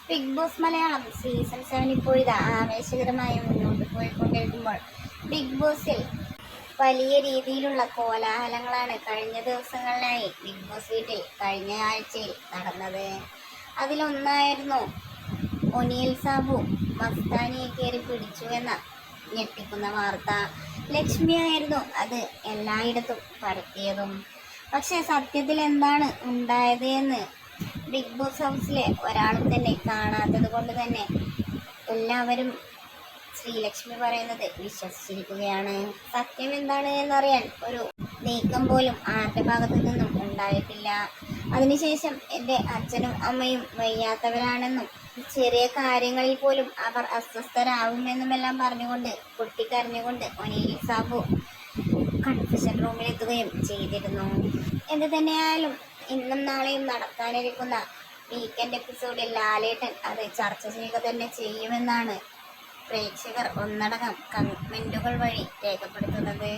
Big boss Malayalam season 7 ഇപ്പോഴിതാ ആവേശകരമായി മുന്നോട്ട് പോയിക്കൊണ്ടിരിക്കുമ്പോൾ big ബോസിൽ വലിയ രീതിയിലുള്ള കോലാഹലങ്ങളാണ് കഴിഞ്ഞ ദിവസങ്ങളിലായി ബിഗ് ബോസ് വീട്ടിൽ കഴിഞ്ഞ ആഴ്ചയിൽ നടന്നത്. അതിലൊന്നായിരുന്നു ഒനിയൽ സാബു മസ്താനിയെ കയറി പിടിച്ചു എന്ന ഞെട്ടിക്കുന്ന വാർത്ത. ലക്ഷ്മിയായിരുന്നു അത് എല്ലായിടത്തും പരത്തിയതും. പക്ഷെ സത്യത്തിൽ എന്താണ് ഉണ്ടായത് എന്ന് ബിഗ് ബോസ് ഹൗസിലെ ഒരാളും തന്നെ കാണാത്തത് കൊണ്ട് തന്നെ എല്ലാവരും ശ്രീലക്ഷ്മി പറയുന്നത് വിശ്വസിച്ചിരിക്കുകയാണ്. സത്യം എന്താണ് എന്നറിയാൻ ഒരു നീക്കം പോലും ആരുടെ ഭാഗത്തു നിന്നും ഉണ്ടായിട്ടില്ല. അതിനുശേഷം എൻ്റെ അച്ഛനും അമ്മയും വയ്യാത്തവരാണെന്നും ചെറിയ കാര്യങ്ങളിൽ പോലും അവർ അസ്വസ്ഥരാകുമെന്നുമെല്ലാം പറഞ്ഞുകൊണ്ട് പൊട്ടിക്കരഞ്ഞുകൊണ്ട് ഒനിയൽ സാബു കൺഫ്യൂഷൻ റൂമിലെത്തുകയും ചെയ്തിരുന്നു. എന്ത് തന്നെയായാലും ഇന്നും നാളെയും നടക്കാനിരിക്കുന്ന വീക്കെൻഡ് എപ്പിസോഡിൽ ലാലേട്ടൻ അത് ചർച്ച ചെയ്യുക തന്നെ ചെയ്യുമെന്നാണ് പ്രേക്ഷകർ ഒന്നടങ്കം കമന്റുകൾ വഴി രേഖപ്പെടുത്തുന്നത്.